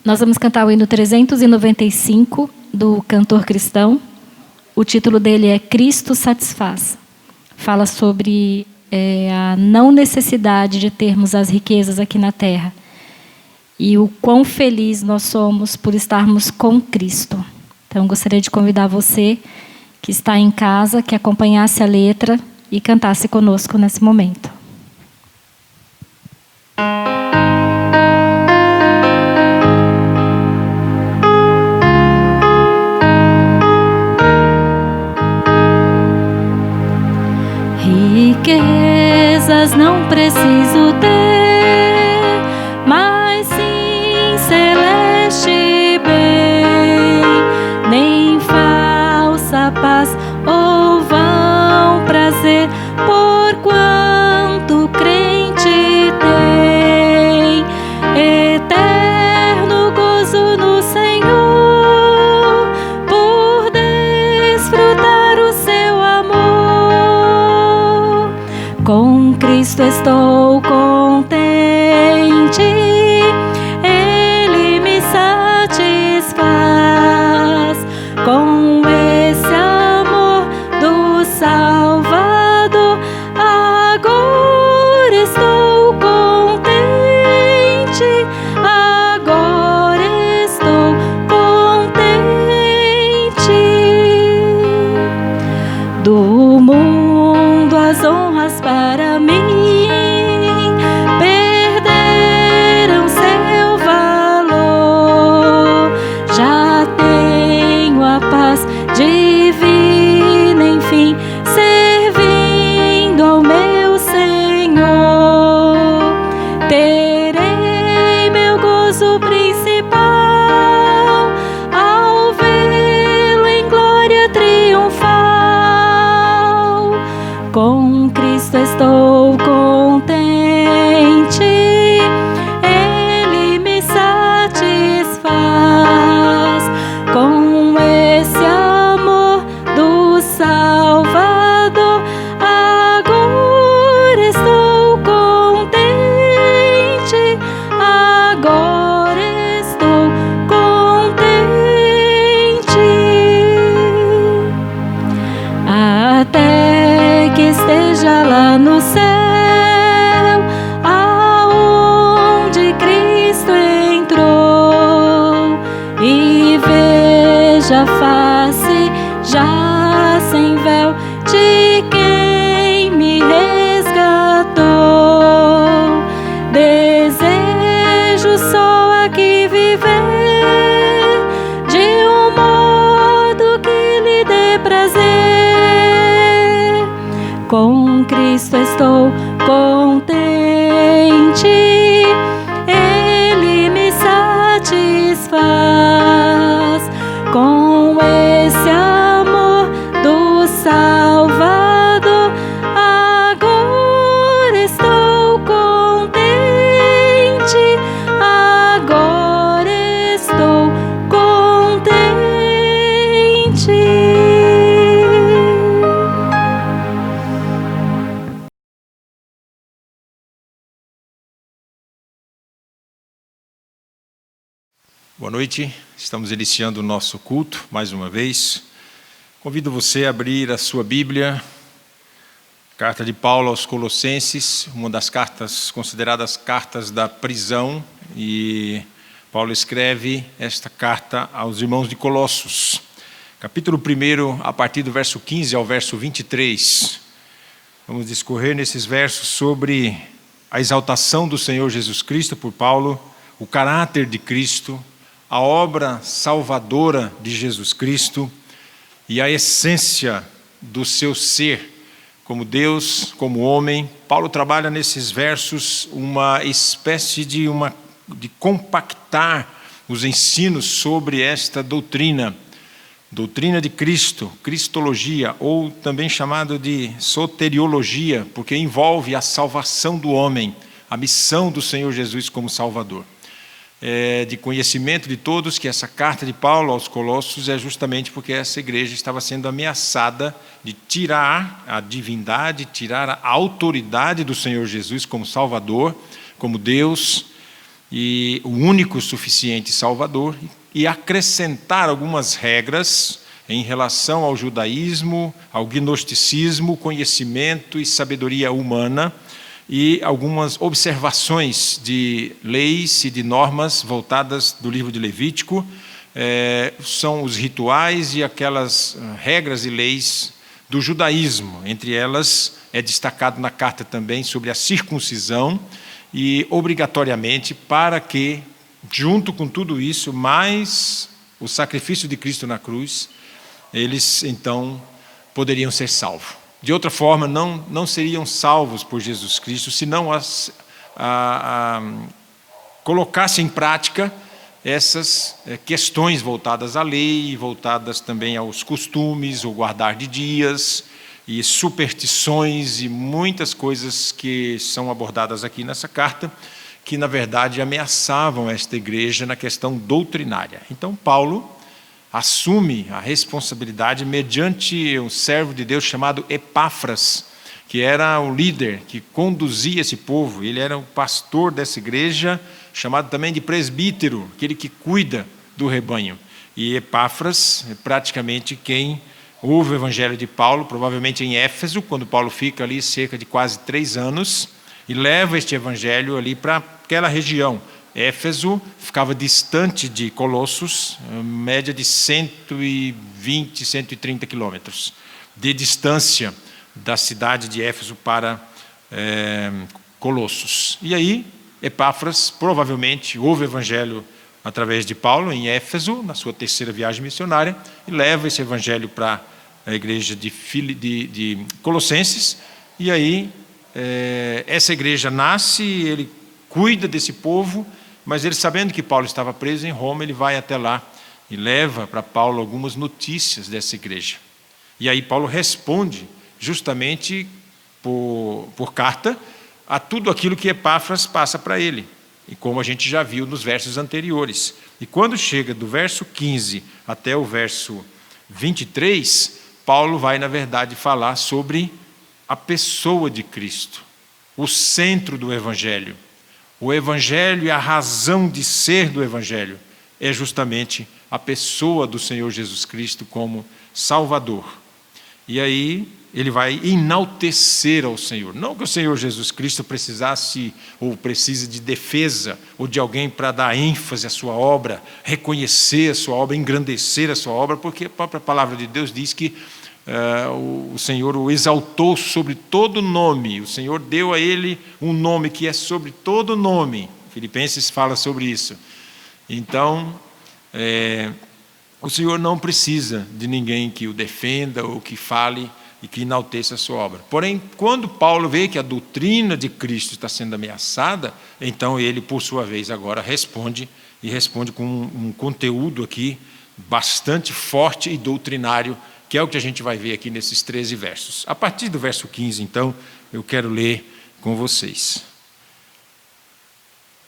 Nós vamos cantar o hino 395 do cantor cristão. O título dele é Cristo Satisfaz. Fala sobre a não necessidade de termos as riquezas aqui na terra. E o quão feliz nós somos por estarmos com Cristo. Então, gostaria de convidar você que está em casa, que acompanhasse a letra e cantasse conosco nesse momento. Riquezas não preciso ter, mas sim celeste bem, nem falsa paz ou vão prazer, porquanto crente tem eterno gozo no Senhor, por desfrutar o seu amor. Com Cristo estou contente, Ele me satisfaz. Com esse amor do Salvador, agora estou contente, agora estou contente. Do mundo as honras para mim perderam seu valor. Já tenho a paz divina, enfim, servindo ao meu Senhor. Terei meu gozo principal ao vê-lo em glória triunfal. Com Cristo estou contente, Ele me satisfaz. Com esse amor do Salvador, agora estou contente, agora estou contente. Até que esteja lá no céu, aonde Cristo entrou, e veja a face já sem véu de quem me resgatou. Desejo só aqui viver de um modo que lhe dê prazer. Com Cristo estou contente, Ele me satisfaz. Com esse amor do Salvador, agora estou contente, agora estou contente. Boa noite, estamos iniciando o nosso culto mais uma vez. Convido você a abrir a sua Bíblia, carta de Paulo aos Colossenses, uma das cartas consideradas cartas da prisão, e Paulo escreve esta carta aos irmãos de Colossos. Capítulo 1, a partir do verso 15 ao verso 23. Vamos discorrer nesses versos sobre a exaltação do Senhor Jesus Cristo por Paulo, o caráter de Cristo, a obra salvadora de Jesus Cristo e a essência do seu ser, como Deus, como homem. Paulo trabalha nesses versos uma espécie de compactar os ensinos sobre esta doutrina de Cristo, cristologia, ou também chamado de soteriologia, porque envolve a salvação do homem, a missão do Senhor Jesus como Salvador. De conhecimento de todos que essa carta de Paulo aos Colossos é justamente porque essa igreja estava sendo ameaçada de tirar a divindade, tirar a autoridade do Senhor Jesus como Salvador, como Deus, e o único suficiente Salvador, e acrescentar algumas regras em relação ao judaísmo, ao gnosticismo, conhecimento e sabedoria humana, e algumas observações de leis e de normas voltadas do livro de Levítico. São os rituais e aquelas regras e leis do judaísmo. Entre elas, é destacado na carta também sobre a circuncisão, e obrigatoriamente para que, junto com tudo isso, mais o sacrifício de Cristo na cruz, eles então poderiam ser salvos. De outra forma, não seriam salvos por Jesus Cristo se não colocassem em prática essas questões voltadas à lei, voltadas também aos costumes, o guardar de dias, e superstições e muitas coisas que são abordadas aqui nessa carta, que na verdade ameaçavam esta igreja na questão doutrinária. Então Paulo assume a responsabilidade mediante um servo de Deus chamado Epáfras, que era o líder que conduzia esse povo. Ele era o pastor dessa igreja, chamado também de presbítero, aquele que cuida do rebanho. E Epáfras é praticamente quem ouve o evangelho de Paulo, provavelmente em Éfeso, quando Paulo fica ali cerca de quase 3 anos, e leva este evangelho ali para aquela região. Éfeso ficava distante de Colossos, média de 120, 130 quilômetros de distância da cidade de Éfeso para Colossos. E aí, Epáfras provavelmente ouve o evangelho através de Paulo em Éfeso, na sua 3ª viagem missionária, e leva esse evangelho para a igreja de Colossenses. E aí, essa igreja nasce, ele cuida desse povo, mas ele, sabendo que Paulo estava preso em Roma, ele vai até lá e leva para Paulo algumas notícias dessa igreja. E aí Paulo responde justamente por carta a tudo aquilo que Epáfras passa para ele, e como a gente já viu nos versos anteriores. E quando chega do verso 15 até o verso 23, Paulo vai, na verdade, falar sobre a pessoa de Cristo, o centro do Evangelho. O Evangelho e a razão de ser do Evangelho é justamente a pessoa do Senhor Jesus Cristo como Salvador. E aí ele vai enaltecer ao Senhor. Não que o Senhor Jesus Cristo precisasse ou precise de defesa ou de alguém para dar ênfase à sua obra, reconhecer a sua obra, engrandecer a sua obra, porque a própria palavra de Deus diz que o Senhor o exaltou sobre todo nome. O Senhor deu a ele um nome que é sobre todo nome. Filipenses fala sobre isso. Então, o Senhor não precisa de ninguém que o defenda ou que fale e que enalteça a sua obra. Porém, quando Paulo vê que a doutrina de Cristo está sendo ameaçada, então ele, por sua vez, agora responde com um conteúdo aqui bastante forte e doutrinário, que é o que a gente vai ver aqui nesses 13 versos. A partir do verso 15, então, eu quero ler com vocês.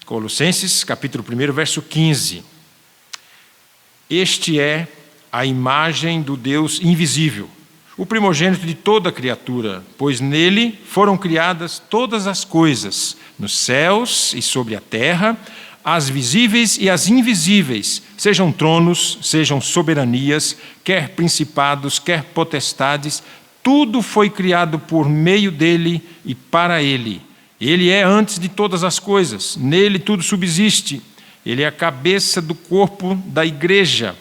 Colossenses, capítulo 1, verso 15. Este é a imagem do Deus invisível, o primogênito de toda criatura, pois nele foram criadas todas as coisas, nos céus e sobre a terra, as visíveis e as invisíveis, sejam tronos, sejam soberanias, quer principados, quer potestades, tudo foi criado por meio dele e para ele. Ele é antes de todas as coisas, nele tudo subsiste. Ele é a cabeça do corpo da igreja.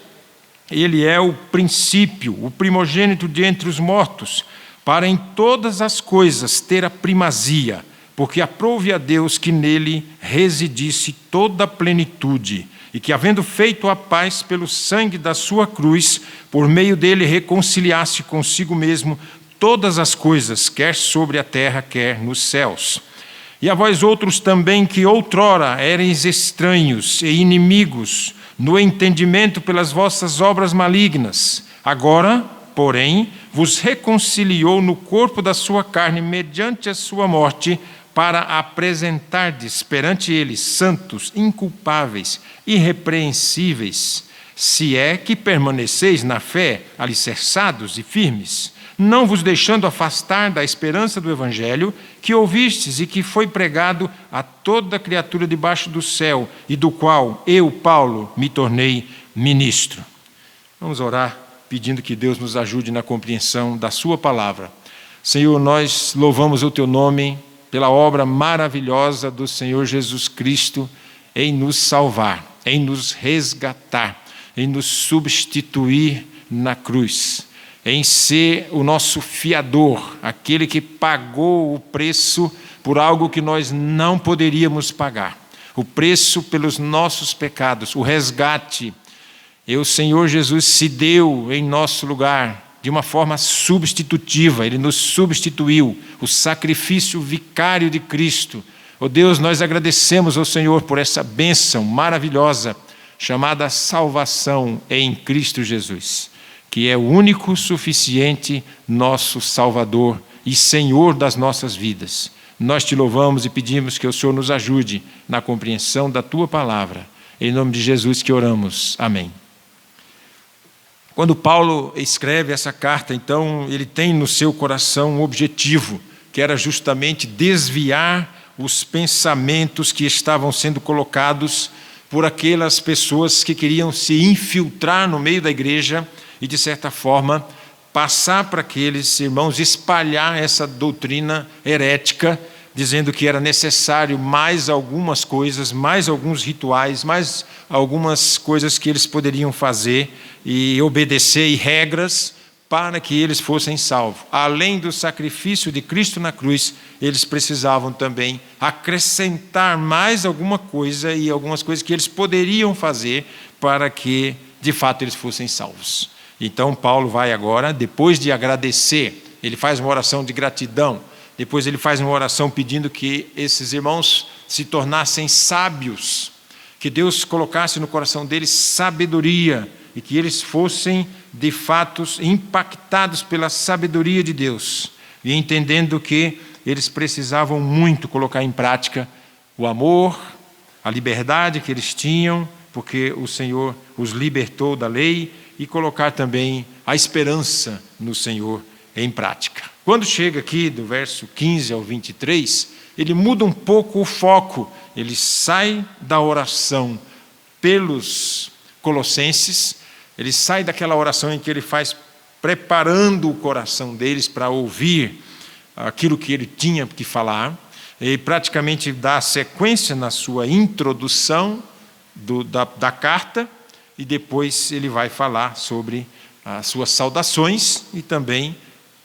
Ele é o princípio, o primogênito de entre os mortos, para em todas as coisas ter a primazia, porque aprouve a Deus que nele residisse toda a plenitude, e que, havendo feito a paz pelo sangue da sua cruz, por meio dele reconciliasse consigo mesmo todas as coisas, quer sobre a terra, quer nos céus. E a vós outros também, que outrora erais estranhos e inimigos no entendimento pelas vossas obras malignas, agora, porém, vos reconciliou no corpo da sua carne mediante a sua morte, para apresentardes perante ele santos, inculpáveis, irrepreensíveis, se é que permaneceis na fé, alicerçados e firmes, não vos deixando afastar da esperança do Evangelho, que ouvistes e que foi pregado a toda criatura debaixo do céu, e do qual eu, Paulo, me tornei ministro. Vamos orar pedindo que Deus nos ajude na compreensão da sua palavra. Senhor, nós louvamos o teu nome pela obra maravilhosa do Senhor Jesus Cristo em nos salvar, em nos resgatar, em nos substituir na cruz, em ser o nosso fiador, aquele que pagou o preço por algo que nós não poderíamos pagar, o preço pelos nossos pecados, o resgate. E o Senhor Jesus se deu em nosso lugar de uma forma substitutiva, Ele nos substituiu, o sacrifício vicário de Cristo. Oh Deus, nós agradecemos ao Senhor por essa bênção maravilhosa, chamada salvação em Cristo Jesus, que é o único, suficiente, nosso Salvador e Senhor das nossas vidas. Nós te louvamos e pedimos que o Senhor nos ajude na compreensão da tua palavra. Em nome de Jesus que oramos. Amém. Quando Paulo escreve essa carta, então, ele tem no seu coração um objetivo, que era justamente desviar os pensamentos que estavam sendo colocados por aquelas pessoas que queriam se infiltrar no meio da igreja e, de certa forma, passar para aqueles irmãos, espalhar essa doutrina herética, dizendo que era necessário mais algumas coisas, mais alguns rituais, mais algumas coisas que eles poderiam fazer e obedecer, e regras para que eles fossem salvos. Além do sacrifício de Cristo na cruz, eles precisavam também acrescentar mais alguma coisa e algumas coisas que eles poderiam fazer para que, de fato, eles fossem salvos. Então, Paulo vai agora, depois de agradecer, ele faz uma oração de gratidão, depois ele faz uma oração pedindo que esses irmãos se tornassem sábios, que Deus colocasse no coração deles sabedoria e que eles fossem, de fato, impactados pela sabedoria de Deus e entendendo que eles precisavam muito colocar em prática o amor, a liberdade que eles tinham, porque o Senhor os libertou da lei, e colocar também a esperança no Senhor em prática. Quando chega aqui do verso 15 ao 23, ele muda um pouco o foco, ele sai da oração pelos colossenses, ele sai daquela oração em que ele faz preparando o coração deles para ouvir aquilo que ele tinha que falar, e praticamente dá sequência na sua introdução da carta, e depois ele vai falar sobre as suas saudações e também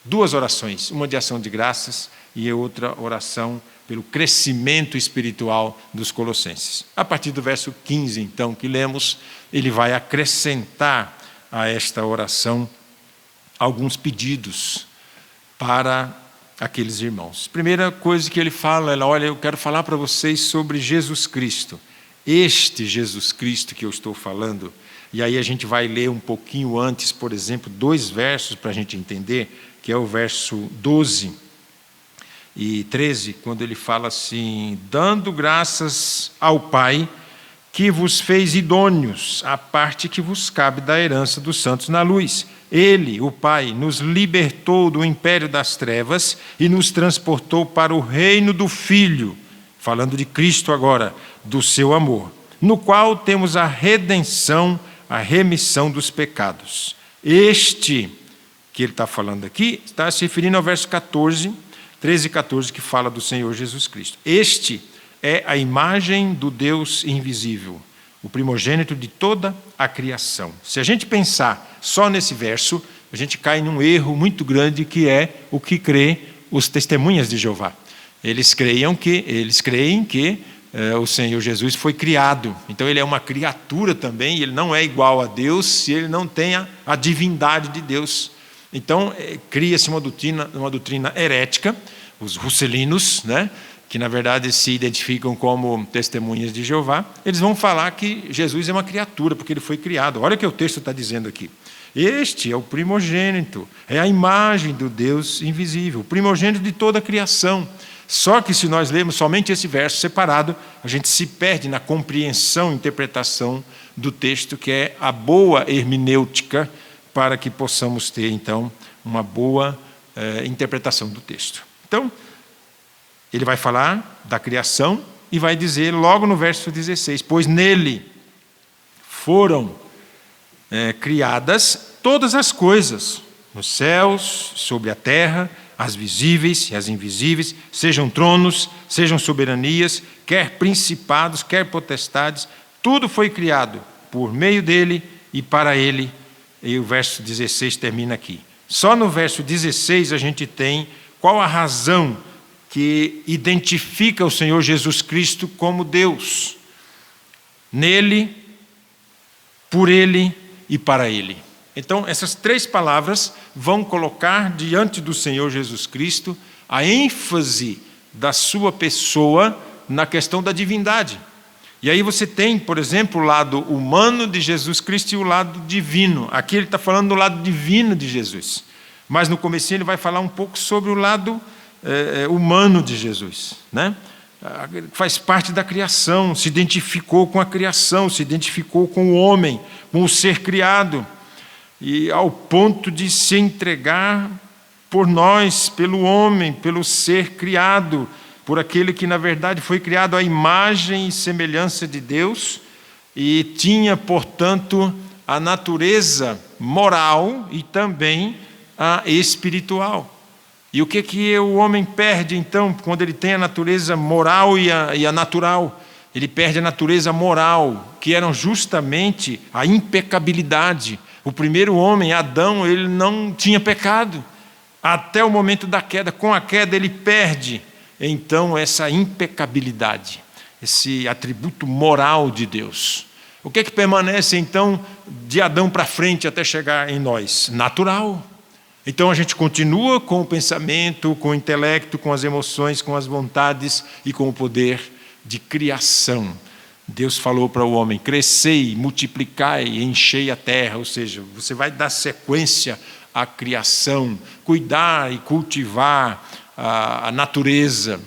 duas orações, uma de ação de graças e outra oração pelo crescimento espiritual dos colossenses. A partir do verso 15, então, que lemos, ele vai acrescentar a esta oração alguns pedidos para aqueles irmãos. Primeira coisa que ele fala, olha, eu quero falar para vocês sobre Jesus Cristo. Este Jesus Cristo que eu estou falando, e aí a gente vai ler um pouquinho antes, por exemplo, 2 versos para a gente entender, que é o verso 12 e 13, quando ele fala assim: dando graças ao Pai, que vos fez idôneos à parte que vos cabe da herança dos santos na luz. Ele, o Pai, nos libertou do império das trevas e nos transportou para o reino do Filho, falando de Cristo agora, do seu amor, no qual temos a redenção, a remissão dos pecados. Este que ele está falando aqui, está se referindo ao verso 13 e 14, que fala do Senhor Jesus Cristo. Este é a imagem do Deus invisível, o primogênito de toda a criação. Se a gente pensar só nesse verso, a gente cai num erro muito grande, que é o que crê os testemunhas de Jeová. Eles creem que o Senhor Jesus foi criado. Então ele é uma criatura também, ele não é igual a Deus se ele não tem a divindade de Deus. Então cria-se uma doutrina herética, os russelinos, né, que na verdade se identificam como testemunhas de Jeová, eles vão falar que Jesus é uma criatura, porque ele foi criado. Olha o que o texto está dizendo aqui. Este é o primogênito, é a imagem do Deus invisível, o primogênito de toda a criação. Só que se nós lermos somente esse verso separado, a gente se perde na compreensão e interpretação do texto, que é a boa hermenêutica, para que possamos ter, então, uma boa interpretação do texto. Então, ele vai falar da criação e vai dizer logo no verso 16: pois nele foram criadas todas as coisas, nos céus, sobre a terra, as visíveis e as invisíveis, sejam tronos, sejam soberanias, quer principados, quer potestades, tudo foi criado por meio dele e para ele. E o verso 16 termina aqui. Só no verso 16 a gente tem qual a razão que identifica o Senhor Jesus Cristo como Deus. Nele, por ele e para ele. Então, essas três palavras vão colocar diante do Senhor Jesus Cristo a ênfase da sua pessoa na questão da divindade. E aí você tem, por exemplo, o lado humano de Jesus Cristo e o lado divino. Aqui ele está falando do lado divino de Jesus. Mas no comecinho ele vai falar um pouco sobre o lado humano de Jesus, né? Faz parte da criação, se identificou com a criação, se identificou com o homem, com o ser criado, e ao ponto de se entregar por nós, pelo homem, pelo ser criado, por aquele que na verdade foi criado à imagem e semelhança de Deus e tinha, portanto, a natureza moral e também a espiritual. E o que o homem perde, então, quando ele tem a natureza moral e a natural? Ele perde a natureza moral, que eram justamente a impecabilidade. O primeiro homem, Adão, ele não tinha pecado, até o momento da queda. Com a queda ele perde, então, essa impecabilidade, esse atributo moral de Deus. O que permanece, então, de Adão para frente até chegar em nós? Natural. Então a gente continua com o pensamento, com o intelecto, com as emoções, com as vontades e com o poder de criação. Deus falou para o homem: crescei, multiplicai, enchei a terra, ou seja, você vai dar sequência à criação, cuidar e cultivar a natureza.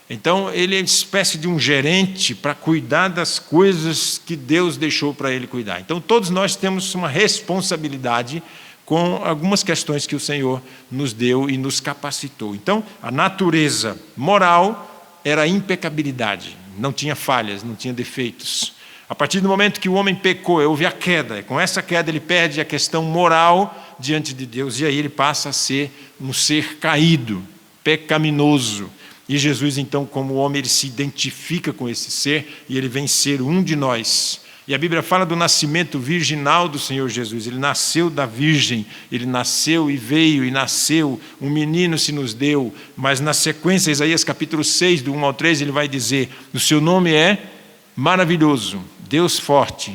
Então ele é uma espécie de um gerente para cuidar das coisas que Deus deixou para ele cuidar. Então todos nós temos uma responsabilidade com algumas questões que o Senhor nos deu e nos capacitou. Então, a natureza moral era a impecabilidade, não tinha falhas, não tinha defeitos. A partir do momento que o homem pecou, houve a queda. Com essa queda ele perde a questão moral diante de Deus, e aí ele passa a ser um ser caído, pecaminoso. E Jesus, então, como homem, ele se identifica com esse ser, e ele vem ser um de nós. E a Bíblia fala do nascimento virginal do Senhor Jesus. Ele nasceu da virgem, ele nasceu e veio e nasceu, um menino se nos deu. Mas na sequência, Isaías capítulo 6, do 1 ao 3, ele vai dizer: o seu nome é maravilhoso, Deus forte,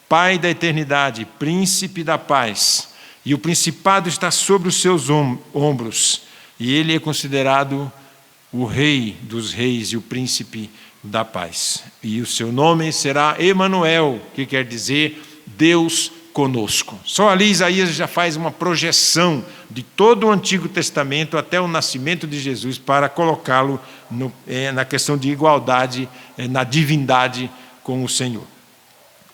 Pai da eternidade, príncipe da paz. E o principado está sobre os seus ombros. E ele é considerado o rei dos reis e o príncipe da paz. E o seu nome será Emanuel, que quer dizer Deus conosco. Só ali Isaías já faz uma projeção de todo o Antigo Testamento até o nascimento de Jesus para colocá-lo na questão de igualdade, na divindade com o Senhor.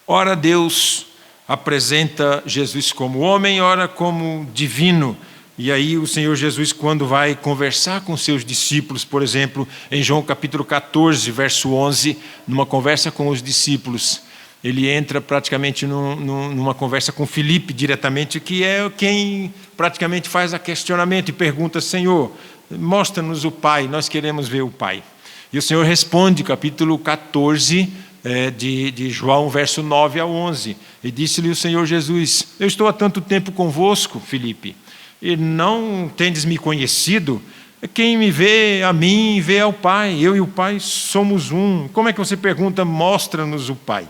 Ora Deus apresenta Jesus como homem, ora como divino. E aí o Senhor Jesus, quando vai conversar com seus discípulos, por exemplo, em João capítulo 14, verso 11, numa conversa com os discípulos, ele entra praticamente numa conversa com Filipe diretamente, que é quem praticamente faz o questionamento e pergunta: Senhor, mostra-nos o Pai, nós queremos ver o Pai. E o Senhor responde, capítulo 14, de João, verso 9 a 11. E disse-lhe o Senhor Jesus: eu estou há tanto tempo convosco, Filipe, e não tendes me conhecido? Quem me vê a mim, vê ao Pai. Eu e o Pai somos um. Como é que você pergunta: mostra-nos o Pai?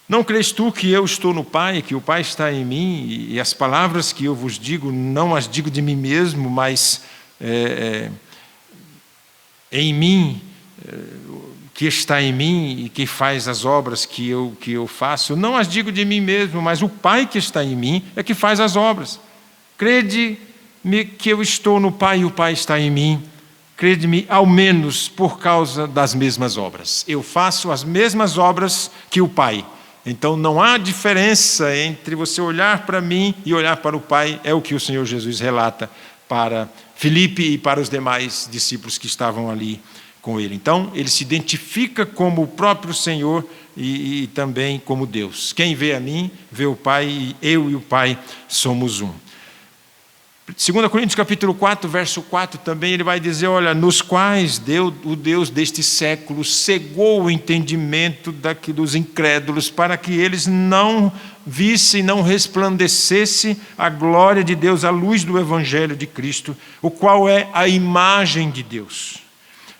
Não crês tu que eu estou no Pai, que o Pai está em mim? E as palavras que eu vos digo, não as digo de mim mesmo, mas em mim, que está em mim e que faz as obras que eu faço. Não as digo de mim mesmo, mas o Pai que está em mim é que faz as obras. Crede-me que eu estou no Pai e o Pai está em mim. Crede-me ao menos por causa das mesmas obras. Eu faço as mesmas obras que o Pai. Então não há diferença entre você olhar para mim e olhar para o Pai, é o que o Senhor Jesus relata para Filipe e para os demais discípulos que estavam ali com ele. Então ele se identifica como o próprio Senhor e também como Deus. Quem vê a mim, vê o Pai, e eu e o Pai somos um. 2 Coríntios capítulo 4, verso 4, também ele vai dizer, olha, nos quais o Deus deste século cegou o entendimento dos incrédulos, para que eles não vissem, não resplandecesse a glória de Deus, a luz do Evangelho de Cristo, o qual é a imagem de Deus.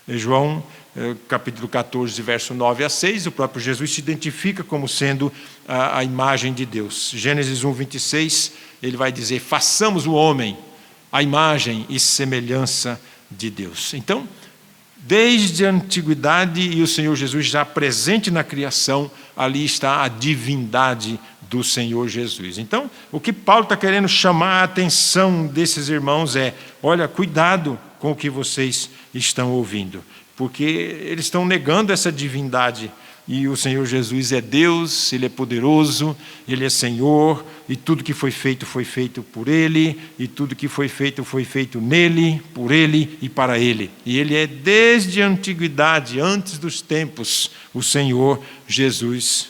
João capítulo 14, verso 9 a 6, o próprio Jesus se identifica como sendo a imagem de Deus. Gênesis 1, 26, ele vai dizer, façamos o homem a imagem e semelhança de Deus. Então, desde a antiguidade e o Senhor Jesus já presente na criação, ali está a divindade do Senhor Jesus. Então, o que Paulo está querendo chamar a atenção desses irmãos é, olha, cuidado com o que vocês estão ouvindo, porque eles estão negando essa divindade. E o Senhor Jesus é Deus, Ele é poderoso, Ele é Senhor, e tudo que foi feito por Ele, e tudo que foi feito nele, por Ele e para Ele. E Ele é desde a antiguidade, antes dos tempos, o Senhor Jesus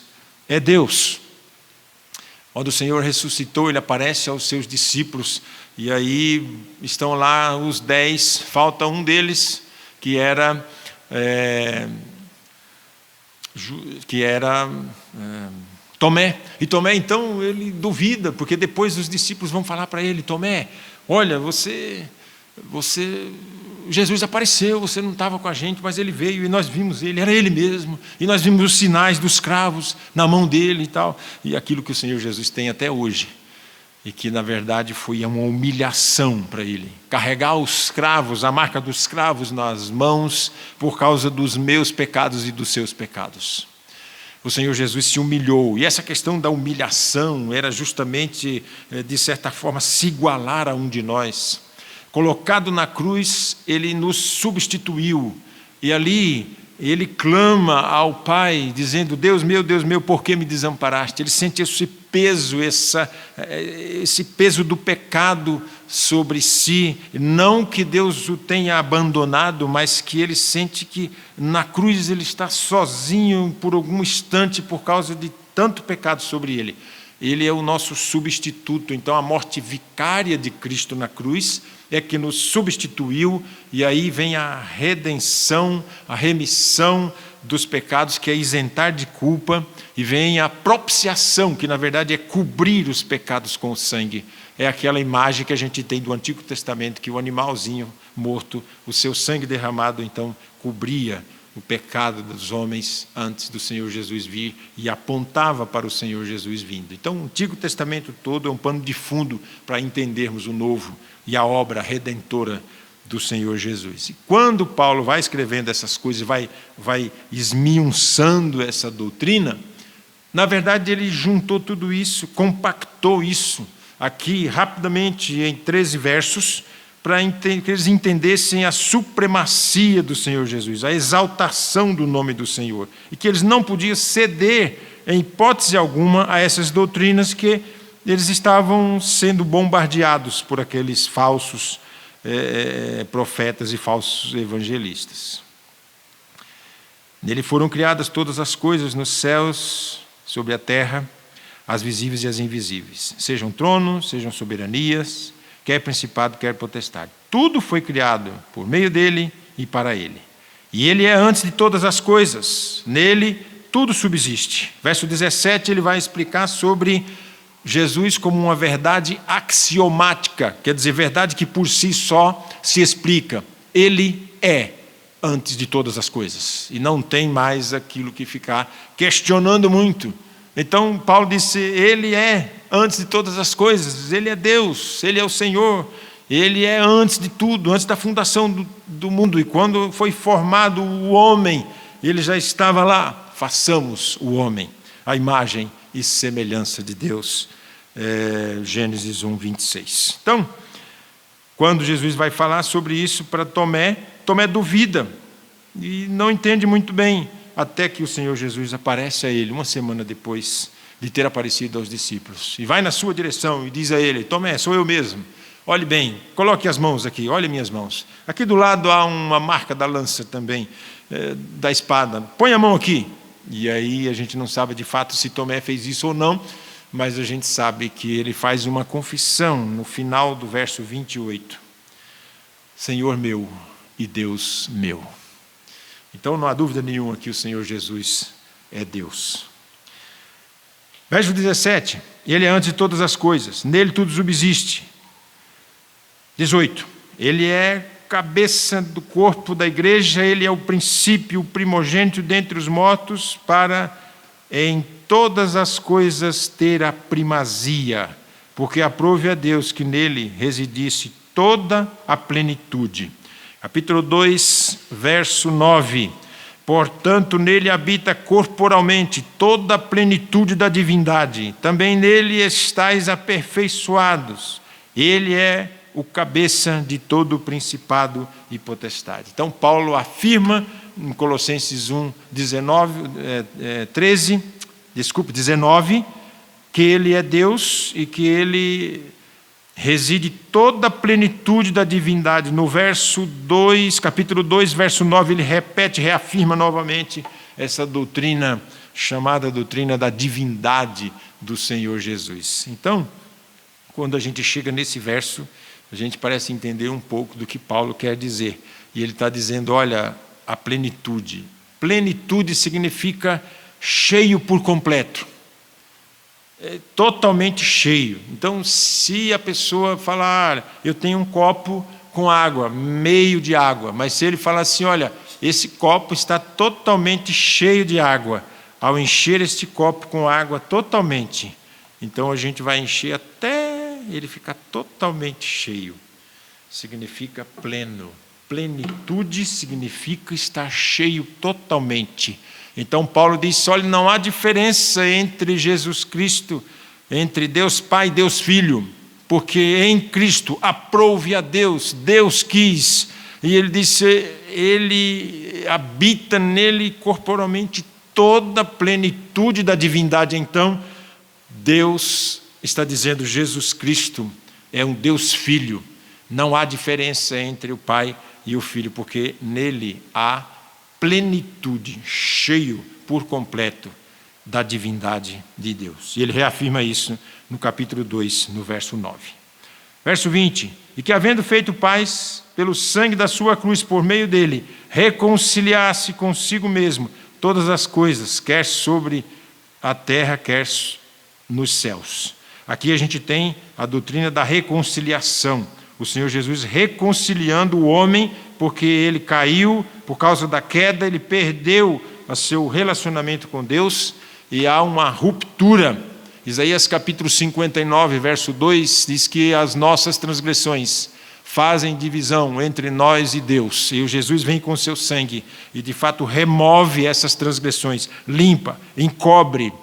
é Deus. Quando o Senhor ressuscitou, Ele aparece aos seus discípulos, e aí estão lá os 10, falta um deles, que era Tomé. E Tomé, então, ele duvida, porque depois os discípulos vão falar para ele, Tomé, olha, Jesus apareceu, você não estava com a gente, mas ele veio e nós vimos ele, era ele mesmo, e nós vimos os sinais dos cravos na mão dele e tal, e aquilo que o Senhor Jesus tem até hoje, e que na verdade foi uma humilhação para ele, carregar os cravos, a marca dos cravos nas mãos, por causa dos meus pecados e dos seus pecados. O Senhor Jesus se humilhou, e essa questão da humilhação era justamente, de certa forma, se igualar a um de nós. Colocado na cruz, ele nos substituiu, e ali ele clama ao Pai, dizendo, Deus meu, por que me desamparaste? Ele sente esse peso do pecado sobre si, não que Deus o tenha abandonado, mas que ele sente que na cruz ele está sozinho por algum instante por causa de tanto pecado sobre ele. Ele é o nosso substituto, então a morte vicária de Cristo na cruz é que nos substituiu, e aí vem a redenção, a remissão dos pecados, que é isentar de culpa, e vem a propiciação, que na verdade é cobrir os pecados com o sangue. É aquela imagem que a gente tem do Antigo Testamento, que o animalzinho morto, o seu sangue derramado, então, cobria o pecado dos homens antes do Senhor Jesus vir e apontava para o Senhor Jesus vindo. Então, o Antigo Testamento todo é um pano de fundo para entendermos o Novo e a obra redentora do Senhor Jesus. E quando Paulo vai escrevendo essas coisas, vai esmiuçando essa doutrina, na verdade ele juntou tudo isso, compactou isso aqui rapidamente em 13 versos, para que eles entendessem a supremacia do Senhor Jesus, a exaltação do nome do Senhor, e que eles não podiam ceder, em hipótese alguma, a essas doutrinas que eles estavam sendo bombardeados por aqueles falsos profetas e falsos evangelistas. Nele foram criadas todas as coisas nos céus, sobre a terra, as visíveis e as invisíveis, sejam tronos, sejam soberanias, quer principado, quer potestade. Tudo foi criado por meio dele e para ele. E ele é antes de todas as coisas, nele tudo subsiste. Verso 17, ele vai explicar sobre Jesus como uma verdade axiomática, quer dizer, verdade que por si só se explica. Ele é antes de todas as coisas, e não tem mais aquilo que ficar questionando muito. Então, Paulo disse, ele é antes de todas as coisas, ele é Deus, ele é o Senhor, ele é antes de tudo, antes da fundação do mundo, e quando foi formado o homem, ele já estava lá. Façamos o homem, a imagem e semelhança de Deus. Gênesis 1, 26. Então, quando Jesus vai falar sobre isso para Tomé, Tomé duvida e não entende muito bem até que o Senhor Jesus aparece a ele, uma semana depois de ter aparecido aos discípulos. E vai na sua direção e diz a ele: Tomé, sou eu mesmo. Olhe bem, coloque as mãos aqui, olhe minhas mãos. Aqui do lado há uma marca da lança também, da espada. Põe a mão aqui. E aí a gente não sabe de fato se Tomé fez isso ou não, mas a gente sabe que ele faz uma confissão no final do verso 28. Senhor meu e Deus meu. Então não há dúvida nenhuma que o Senhor Jesus é Deus. Verso 17. Ele é antes de todas as coisas, nele tudo subsiste. 18. Ele é cabeça do corpo da igreja, ele é o princípio, o primogênito dentre os mortos, para em todas as coisas ter a primazia, porque aprove a Deus que nele residisse toda a plenitude. Capítulo 2, verso 9. Portanto, nele habita corporalmente toda a plenitude da divindade. Também nele estáis aperfeiçoados. Ele é o cabeça de todo o principado e potestade. Então, Paulo afirma em Colossenses 1, 19, que ele é Deus e que ele reside toda a plenitude da divindade. No verso 2, capítulo 2, verso 9, ele repete, reafirma novamente essa doutrina, chamada doutrina da divindade do Senhor Jesus. Então, quando a gente chega nesse verso, a gente parece entender um pouco do que Paulo quer dizer. E ele está dizendo, olha, a plenitude. Plenitude significa cheio por completo. Totalmente cheio. Então, se a pessoa falar, eu tenho um copo com água, meio de água, mas se ele falar assim, olha, esse copo está totalmente cheio de água, ao encher este copo com água totalmente, então a gente vai encher até ele ficar totalmente cheio. Significa pleno. Plenitude significa estar cheio totalmente. Então Paulo diz, olha, não há diferença entre Jesus Cristo, entre Deus Pai e Deus Filho, porque em Cristo aprove a Deus, Deus quis, e ele disse, ele habita nele corporalmente toda a plenitude da divindade. Então Deus está dizendo, Jesus Cristo é um Deus Filho, não há diferença entre o Pai e o Filho, porque nele há plenitude, cheio por completo da divindade de Deus. E ele reafirma isso no capítulo 2, no verso 9. Verso 20, e que havendo feito paz pelo sangue da sua cruz, por meio dele, reconciliasse consigo mesmo todas as coisas, quer sobre a terra, quer nos céus. Aqui a gente tem a doutrina da reconciliação. O Senhor Jesus reconciliando o homem, porque ele caiu, por causa da queda, ele perdeu o seu relacionamento com Deus e há uma ruptura. Isaías capítulo 59, verso 2, diz que as nossas transgressões fazem divisão entre nós e Deus. E o Jesus vem com o seu sangue e, de fato, remove essas transgressões, limpa, encobre,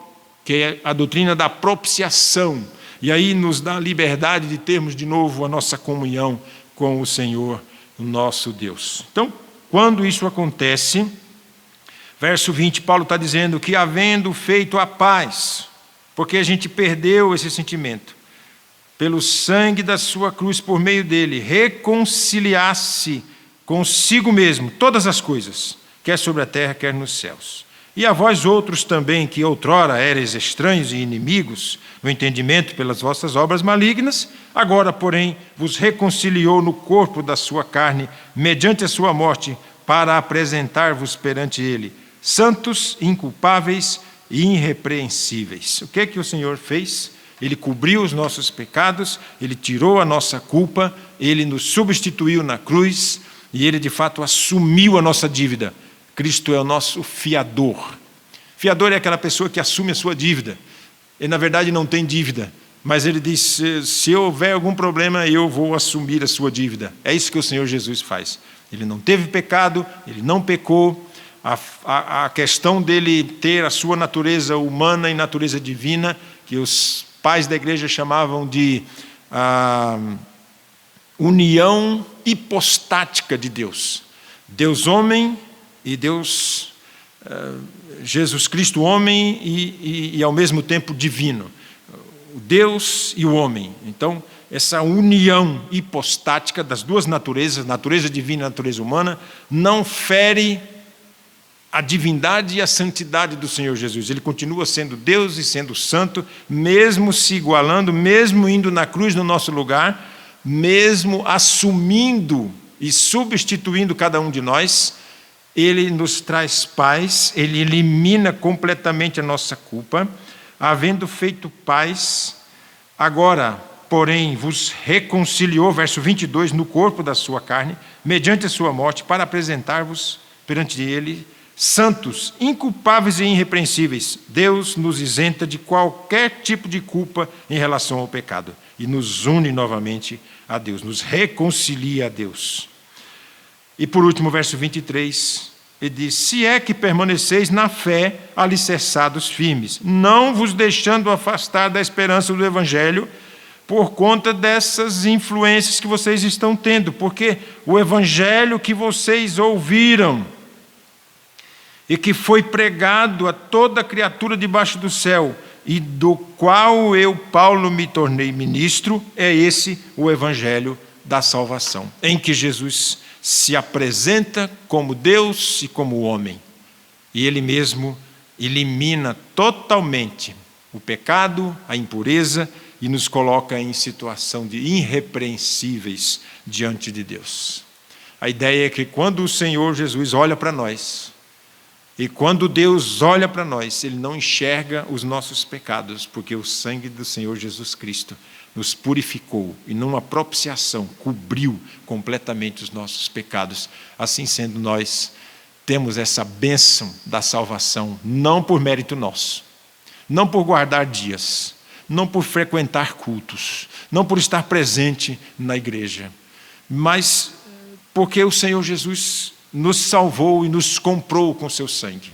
que é a doutrina da propiciação. E aí nos dá a liberdade de termos de novo a nossa comunhão com o Senhor, o nosso Deus. Então, quando isso acontece, verso 20, Paulo está dizendo que havendo feito a paz, porque a gente perdeu esse sentimento, pelo sangue da sua cruz, por meio dele, reconciliasse consigo mesmo todas as coisas, quer sobre a terra, quer nos céus. E a vós outros também, que outrora eres estranhos e inimigos, no entendimento pelas vossas obras malignas, agora, porém, vos reconciliou no corpo da sua carne, mediante a sua morte, para apresentar-vos perante ele, santos, inculpáveis e irrepreensíveis. O que é que o Senhor fez? Ele cobriu os nossos pecados, ele tirou a nossa culpa, ele nos substituiu na cruz e ele, de fato, assumiu a nossa dívida. Cristo é o nosso fiador. Fiador é aquela pessoa que assume a sua dívida. Ele, na verdade, não tem dívida, mas ele diz, se houver algum problema, eu vou assumir a sua dívida. É isso que o Senhor Jesus faz. Ele não teve pecado, ele não pecou. A questão dele ter a sua natureza humana e natureza divina, que os pais da igreja chamavam de união hipostática de Deus. Deus homem e Deus Jesus Cristo, homem e ao mesmo tempo divino. O Deus e o homem. Então, essa união hipostática das duas naturezas, natureza divina e natureza humana, não fere a divindade e a santidade do Senhor Jesus. Ele continua sendo Deus e sendo santo, mesmo se igualando, mesmo indo na cruz no nosso lugar, mesmo assumindo e substituindo cada um de nós. Ele nos traz paz, ele elimina completamente a nossa culpa, havendo feito paz, agora, porém, vos reconciliou, verso 22, no corpo da sua carne, mediante a sua morte, para apresentar-vos perante ele santos, inculpáveis e irrepreensíveis. Deus nos isenta de qualquer tipo de culpa em relação ao pecado e nos une novamente a Deus, nos reconcilia a Deus. E por último, verso 23, ele diz: se é que permaneceis na fé, alicerçados firmes, não vos deixando afastar da esperança do Evangelho, por conta dessas influências que vocês estão tendo, porque o Evangelho que vocês ouviram e que foi pregado a toda criatura debaixo do céu, e do qual eu, Paulo, me tornei ministro, é esse o Evangelho da salvação, em que Jesus se apresenta como Deus e como homem, e Ele mesmo elimina totalmente o pecado, a impureza, e nos coloca em situação de irrepreensíveis diante de Deus. A ideia é que quando o Senhor Jesus olha para nós, e quando Deus olha para nós, Ele não enxerga os nossos pecados, porque o sangue do Senhor Jesus Cristo nos purificou e numa propiciação cobriu completamente os nossos pecados. Assim sendo, nós temos essa bênção da salvação, não por mérito nosso, não por guardar dias, não por frequentar cultos, não por estar presente na igreja, mas porque o Senhor Jesus nos salvou e nos comprou com seu sangue.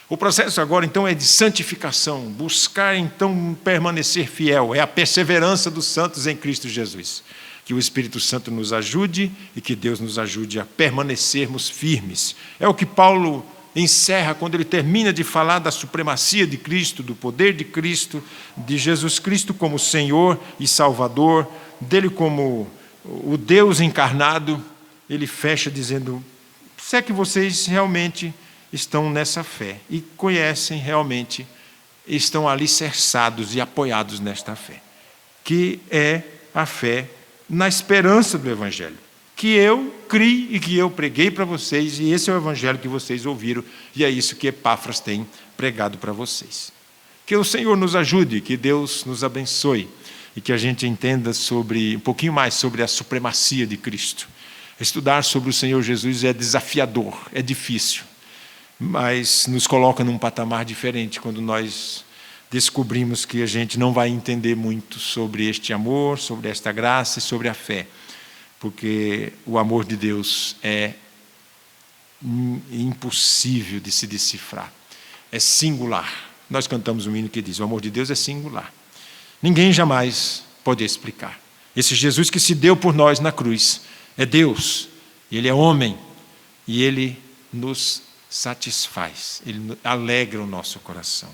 O processo agora, então, é de santificação, buscar, então, permanecer fiel, é a perseverança dos santos em Cristo Jesus. Que o Espírito Santo nos ajude e que Deus nos ajude a permanecermos firmes. É o que Paulo encerra quando ele termina de falar da supremacia de Cristo, do poder de Cristo, de Jesus Cristo como Senhor e Salvador, dele como o Deus encarnado. Ele fecha dizendo: se é que vocês realmente estão nessa fé e conhecem realmente, estão alicerçados e apoiados nesta fé, que é a fé na esperança do Evangelho, que eu criei e que eu preguei para vocês, e esse é o Evangelho que vocês ouviram, e é isso que Epáfras tem pregado para vocês. Que o Senhor nos ajude, que Deus nos abençoe, e que a gente entenda um pouquinho mais sobre a supremacia de Cristo. Estudar sobre o Senhor Jesus é desafiador, é difícil, mas nos coloca num patamar diferente quando nós descobrimos que a gente não vai entender muito sobre este amor, sobre esta graça e sobre a fé, porque o amor de Deus é impossível de se decifrar, é singular. Nós cantamos um hino que diz: o amor de Deus é singular, ninguém jamais pode explicar. Esse Jesus que se deu por nós na cruz é Deus, Ele é homem, e Ele nos satisfaz, Ele alegra o nosso coração.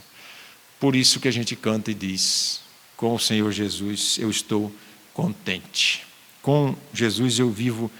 Por isso que a gente canta e diz: com o Senhor Jesus eu estou contente. Com Jesus eu vivo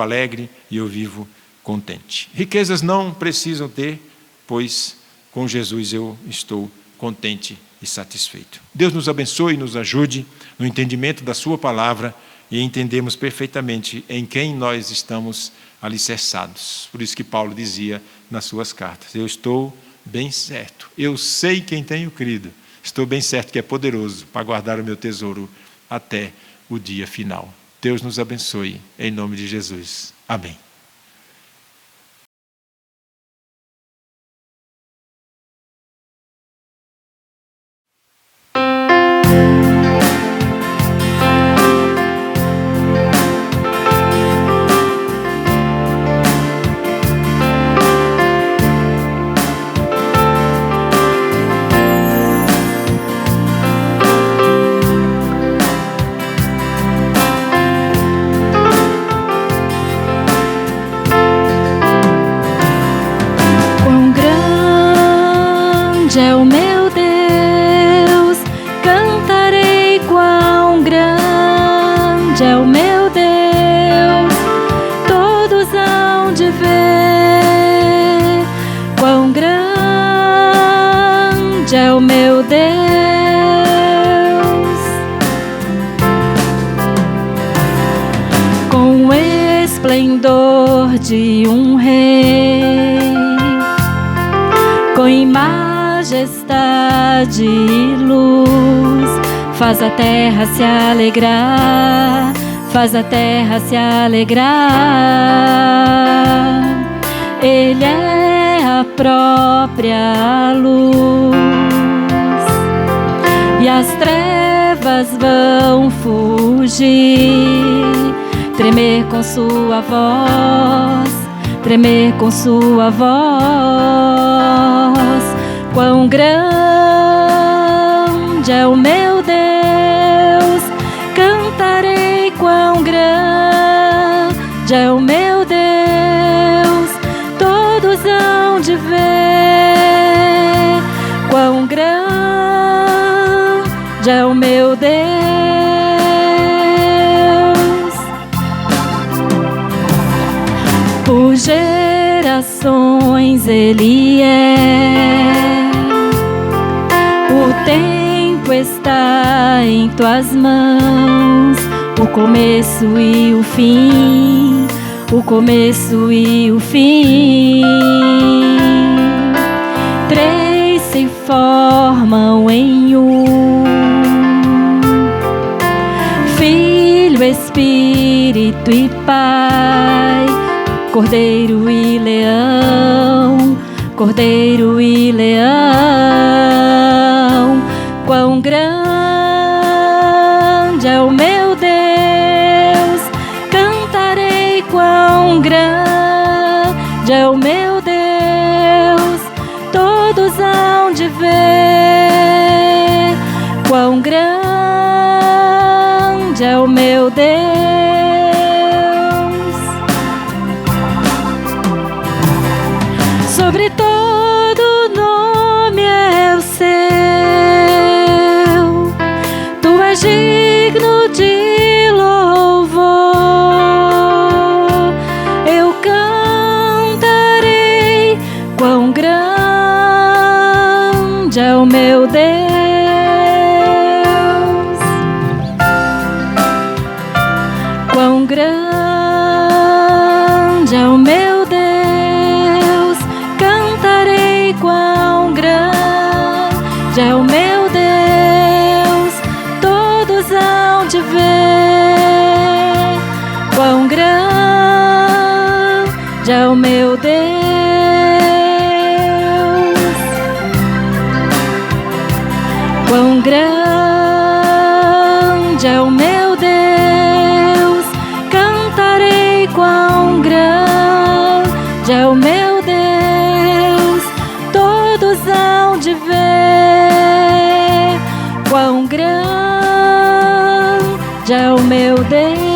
alegre e eu vivo contente. Riquezas não precisam ter, pois com Jesus eu estou contente e satisfeito. Deus nos abençoe e nos ajude no entendimento da sua palavra e entendemos perfeitamente em quem nós estamos alicerçados. Por isso que Paulo dizia nas suas cartas: eu estou bem certo, eu sei quem tenho crido, estou bem certo que é poderoso para guardar o meu tesouro até o dia final. Deus nos abençoe, em nome de Jesus. Amém. é o meu Deus, cantarei quão grande é o meu Deus, todos hão de ver quão grande é o meu Deus. Com o esplendor de um rei, com majestade e luz, faz a terra se alegrar, faz a terra se alegrar. Ele é a própria luz, e as trevas vão fugir, tremer com sua voz, tremer com sua voz. Quão grande é o meu Deus, cantarei quão grande é o meu Deus, todos hão de ver quão grande é o meu Deus. Por gerações Ele é, o tempo está em tuas mãos, o começo e o fim, o começo e o fim. Três se formam em um: Filho, Espírito e Pai, Cordeiro e leão, Cordeiro e leão. Quão grande é o meu Deus, cantarei quão grande é o meu Deus, todos hão de ver quão grande é o meu Deus. Sobre todo nome é o seu, tu és digno de louvor. Eu cantarei quão grande é o meu Deus, quão grande é o meu Deus, cantarei quão grande é o meu Deus, todos hão de ver quão grande é o meu Deus, quão grande é o meu Deus, cantarei quão grande é o meu Deus, todos hão de ver quão grande é o meu Deus.